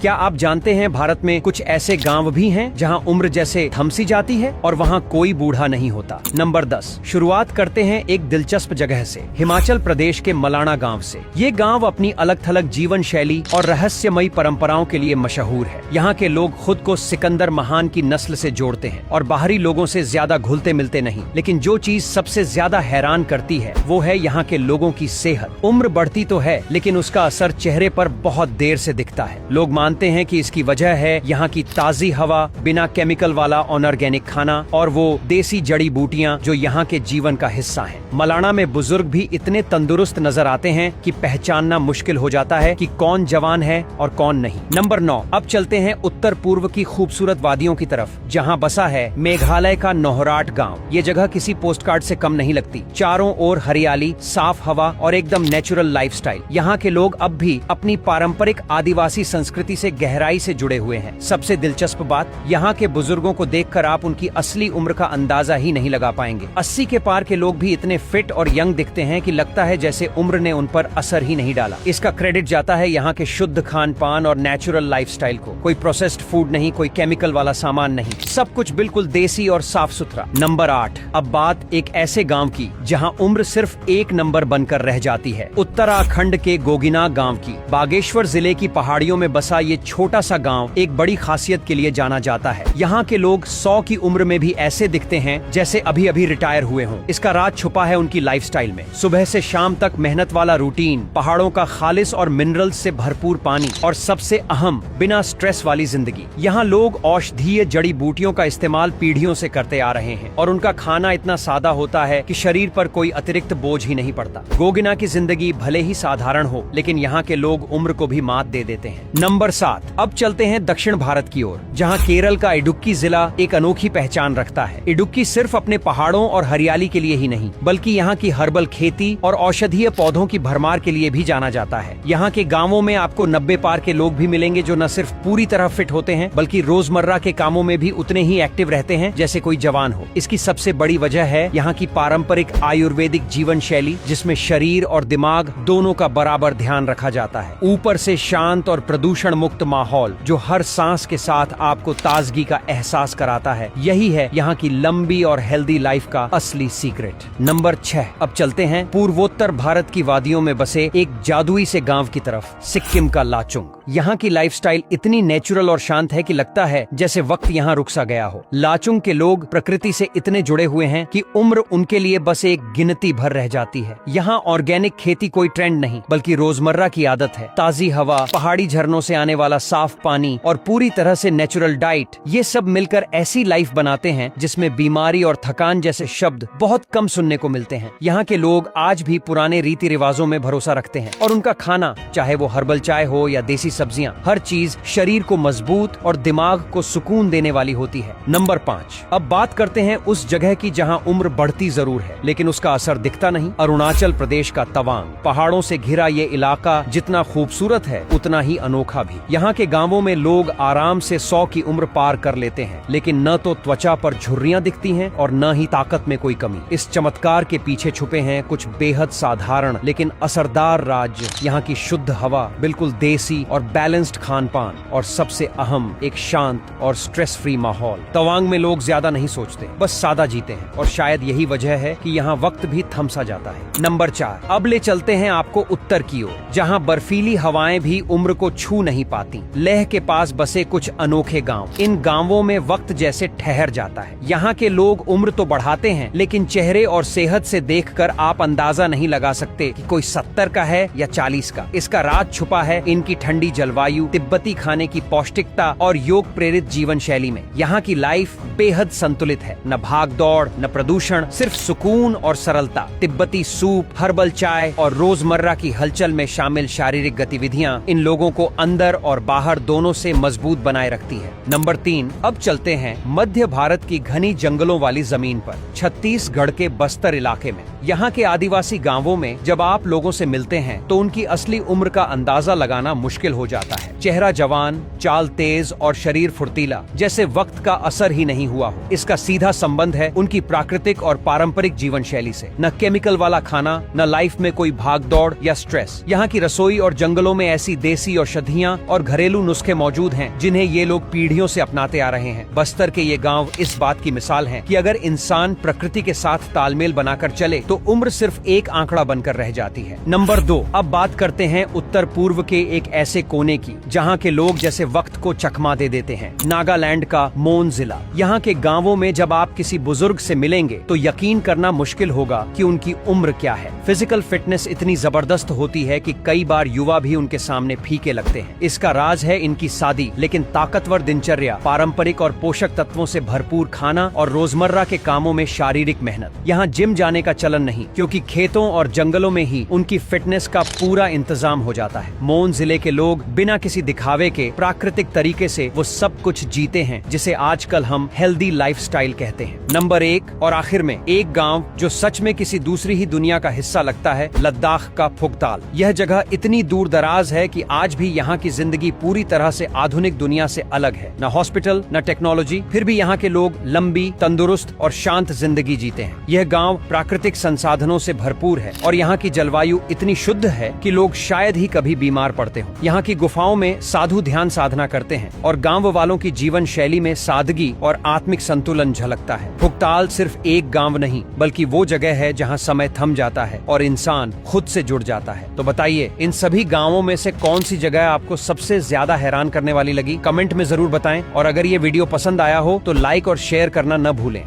क्या आप जानते हैं भारत में कुछ ऐसे गांव भी हैं जहां उम्र जैसे थम सी जाती है और वहां कोई बूढ़ा नहीं होता। नंबर 10, शुरुआत करते हैं एक दिलचस्प जगह से, हिमाचल प्रदेश के मलाना गांव से। ये गांव अपनी अलग थलग जीवन शैली और रहस्यमयी परंपराओं के लिए मशहूर है। यहाँ के लोग खुद को सिकंदर महान की नस्ल से जोड़ते हैं और बाहरी लोगों से ज्यादा घुलते मिलते नहीं। लेकिन जो चीज सबसे ज्यादा हैरान करती है वो है यहाँ के लोगों की सेहत। उम्र बढ़ती तो है लेकिन उसका असर चेहरे पर बहुत देर से दिखता है। लोग मानते हैं कि इसकी वजह है यहाँ की ताजी हवा, बिना केमिकल वाला ऑर्गेनिक खाना और वो देसी जड़ी बूटियाँ जो यहाँ के जीवन का हिस्सा हैं। मलाना में बुजुर्ग भी इतने तंदुरुस्त नजर आते हैं कि पहचानना मुश्किल हो जाता है कि कौन जवान है और कौन नहीं। नंबर 9, अब चलते हैं उत्तर पूर्व की खूबसूरत वादियों की तरफ, जहाँ बसा है मेघालय का नौहराट गाँव। ये जगह किसी पोस्टकार्ड से कम नहीं लगती। चारों ओर हरियाली, साफ हवा और एकदम नेचुरल लाइफस्टाइल। यहाँ के लोग अब भी अपनी पारंपरिक आदिवासी संस्कृति से गहराई से जुड़े हुए हैं। सबसे दिलचस्प बात, यहाँ के बुजुर्गों को देखकर आप उनकी असली उम्र का अंदाजा ही नहीं लगा पाएंगे। 80 के पार के लोग भी इतने फिट और यंग दिखते हैं कि लगता है जैसे उम्र ने उन पर असर ही नहीं डाला। इसका क्रेडिट जाता है यहाँ के शुद्ध खान पान और नेचुरल लाइफस्टाइल को। कोई प्रोसेस्ड फूड नहीं, कोई केमिकल वाला सामान नहीं, सब कुछ बिल्कुल देसी और साफ सुथरा। नंबर 8, अब बात एक ऐसे गाँव की जहाँ उम्र सिर्फ एक नंबर बनकर रह जाती है। उत्तराखंड के गोगिना गाँव की। बागेश्वर जिले की पहाड़ियों में बसा ये छोटा सा गाँव एक बड़ी खासियत के लिए जाना जाता है। यहाँ के लोग 100 की उम्र में भी ऐसे दिखते हैं जैसे अभी अभी रिटायर हुए हों। इसका राज छुपा है उनकी लाइफस्टाइल में। सुबह से शाम तक मेहनत वाला रूटीन, पहाड़ों का खालिस और मिनरल्स से भरपूर पानी और सबसे अहम, बिना स्ट्रेस वाली जिंदगी। यहाँ लोग औषधीय जड़ी बूटियों का इस्तेमाल पीढ़ियों से करते आ रहे हैं और उनका खाना इतना सादा होता है कि शरीर पर कोई अतिरिक्त बोझ ही नहीं पड़ता। गोगिना की जिंदगी भले ही साधारण हो लेकिन यहाँ के लोग उम्र को भी मात दे देते हैं। नंबर 7, अब चलते हैं दक्षिण भारत की ओर, जहाँ केरल का इडुक्की जिला एक अनोखी पहचान रखता है। इडुक्की सिर्फ अपने पहाड़ों और हरियाली के लिए ही नहीं बल्कि यहाँ की हर्बल खेती और औषधीय पौधों की भरमार के लिए भी जाना जाता है। यहाँ के गांवों में आपको 90 पार के लोग भी मिलेंगे जो न सिर्फ पूरी तरह फिट होते हैं बल्कि रोजमर्रा के कामों में भी उतने ही एक्टिव रहते हैं जैसे कोई जवान हो। इसकी सबसे बड़ी वजह है यहाँ की पारंपरिक आयुर्वेदिक जीवन शैली, जिसमें शरीर और दिमाग दोनों का बराबर ध्यान रखा जाता है। ऊपर से शांत और प्रदूषण मुक्त माहौल जो हर सांस के साथ आपको ताजगी का एहसास कराता है, यही है यहाँ की लंबी और हेल्दी लाइफ का असली सीक्रेट। नंबर 6, अब चलते हैं पूर्वोत्तर भारत की वादियों में बसे एक जादुई से गांव की तरफ, सिक्किम का लाचुंग। यहाँ की लाइफस्टाइल इतनी नेचुरल और शांत है कि लगता है जैसे वक्त यहाँ रुक सा गया हो। लाचुंग के लोग प्रकृति से इतने जुड़े हुए हैं कि उम्र उनके लिए बस एक गिनती भर रह जाती है। यहाँ ऑर्गेनिक खेती कोई ट्रेंड नहीं बल्कि रोजमर्रा की आदत है। ताजी हवा, पहाड़ी झरनों से आने वाला साफ पानी और पूरी तरह से नेचुरल डाइट, ये सब मिलकर ऐसी लाइफ बनाते हैं जिसमें बीमारी और थकान जैसे शब्द बहुत कम सुनने को मिलते हैं। यहाँ के लोग आज भी पुराने रीति रिवाजों में भरोसा रखते हैं और उनका खाना, चाहे वो हर्बल चाय हो या देसी सब्जियां, हर चीज शरीर को मजबूत और दिमाग को सुकून देने वाली होती है। नंबर 5, अब बात करते हैं उस जगह की जहां उम्र बढ़ती जरूर है लेकिन उसका असर दिखता नहीं। अरुणाचल प्रदेश का तवांग। पहाड़ों से घिरा ये इलाका जितना खूबसूरत है उतना ही अनोखा भी। यहाँ के गांवों में लोग आराम से 100 की उम्र पार कर लेते हैं लेकिन न तो त्वचा पर झुर्रियां दिखती हैं और न ही ताकत में कोई कमी। इस चमत्कार के पीछे छुपे हैं कुछ बेहद साधारण लेकिन असरदार राज, यहाँ की शुद्ध हवा, बिल्कुल देसी और बैलेंस्ड खान पान और सबसे अहम एक शांत और स्ट्रेस फ्री माहौल। तवांग में लोग ज्यादा नहीं सोचते, बस सादा जीते हैं और शायद यही वजह है कि यहाँ वक्त भी थम सा जाता है। नंबर 4, अब ले चलते हैं आपको उत्तर की ओर, जहाँ बर्फीली हवाएं भी उम्र को छू नहीं पाती। लेह के पास बसे कुछ अनोखे गाँव। इन गाँवों में वक्त जैसे ठहर जाता है। यहाँ के लोग उम्र तो बढ़ाते हैं लेकिन चेहरे और सेहत से देखकर आप अंदाजा नहीं लगा सकते कि कोई 70 का है या 40 का। इसका राज छुपा है इनकी ठंडी जलवायु, तिब्बती खाने की पौष्टिकता और योग प्रेरित जीवन शैली में। यहाँ की लाइफ बेहद संतुलित है, न भाग दौड़ न प्रदूषण, सिर्फ सुकून और सरलता। तिब्बती सूप, हर्बल चाय और रोजमर्रा की हलचल में शामिल शारीरिक गतिविधियाँ इन लोगों को अंदर और बाहर दोनों से मजबूत बनाए रखती है। नंबर 3, अब चलते हैं मध्य भारत की घनी जंगलों वाली जमीन पर, छत्तीसगढ़ के बस्तर इलाके में। यहाँ के आदिवासी गांवों में जब आप लोगों से मिलते हैं तो उनकी असली उम्र का अंदाजा लगाना मुश्किल हो जाता है। चेहरा जवान, चाल तेज और शरीर फुर्तीला, जैसे वक्त का असर ही नहीं हुआ हो। इसका सीधा संबंध है उनकी प्राकृतिक और पारंपरिक जीवन शैली से। न केमिकल वाला खाना, न लाइफ में कोई भाग दौड़ या स्ट्रेस। यहाँ की रसोई और जंगलों में ऐसी देसी औषधियाँ और घरेलू नुस्खे मौजूद हैं जिन्हें ये लोग पीढ़ियों से अपनाते आ रहे हैं। बस्तर के ये गांव इस बात की मिसाल हैं कि अगर इंसान प्रकृति के साथ तालमेल बनाकर चले तो उम्र सिर्फ एक आंकड़ा बनकर रह जाती है। नंबर 2, अब बात करते हैं उत्तर पूर्व के एक ऐसे कोने की जहां के लोग जैसे वक्त को चकमा दे देते हैं। नागालैंड का मोन जिला। यहाँ के गांवों में जब आप किसी बुजुर्ग से मिलेंगे तो यकीन करना मुश्किल होगा कि उनकी उम्र क्या है। फिजिकल फिटनेस इतनी जबरदस्त होती है कि कई बार युवा भी उनके सामने फीके लगते हैं। इसका राज है इनकी सादी लेकिन ताकतवर दिनचर्या, पारंपरिक और पोषक तत्वों से भरपूर खाना और रोजमर्रा के कामों में शारीरिक मेहनत। यहाँ जिम जाने का चलन नहीं, क्योंकि खेतों और जंगलों में ही उनकी फिटनेस का पूरा इंतजाम हो जाता है। मोन जिले के लोग बिना किसी दिखावे के प्राकृतिक तरीके से वो सब कुछ जीते हैं जिसे आजकल हम हेल्दी लाइफस्टाइल कहते हैं। नंबर 1 और आखिर में एक गांव जो सच में किसी दूसरी ही दुनिया का हिस्सा लगता है, लद्दाख का फुकताल। यह जगह इतनी दूर दराज है कि आज भी यहाँ की जिंदगी पूरी तरह से आधुनिक दुनिया से अलग है। न हॉस्पिटल न टेक्नोलॉजी, फिर भी यहाँ के लोग लंबी, तंदुरुस्त और शांत जिंदगी जीते हैं। यह गांव प्राकृतिक संसाधनों से भरपूर है और यहाँ की जलवायु इतनी शुद्ध है कि लोग शायद ही कभी बीमार पड़ते हों। यहाँ की गुफाओं में साधु ध्यान साधना करते हैं और गांव वालों की जीवन शैली में सादगी और आत्मिक संतुलन झलकता है। फुकताल सिर्फ एक गांव नहीं बल्कि वो जगह है जहाँ समय थम जाता है और इंसान खुद से जुड़ जाता है। तो बताइए, इन सभी गांवों में से कौन सी जगह आपको सबसे ज्यादा हैरान करने वाली लगी? कमेंट में जरूर बताएं और अगर ये वीडियो पसंद आया हो तो लाइक और शेयर करना न भूलें।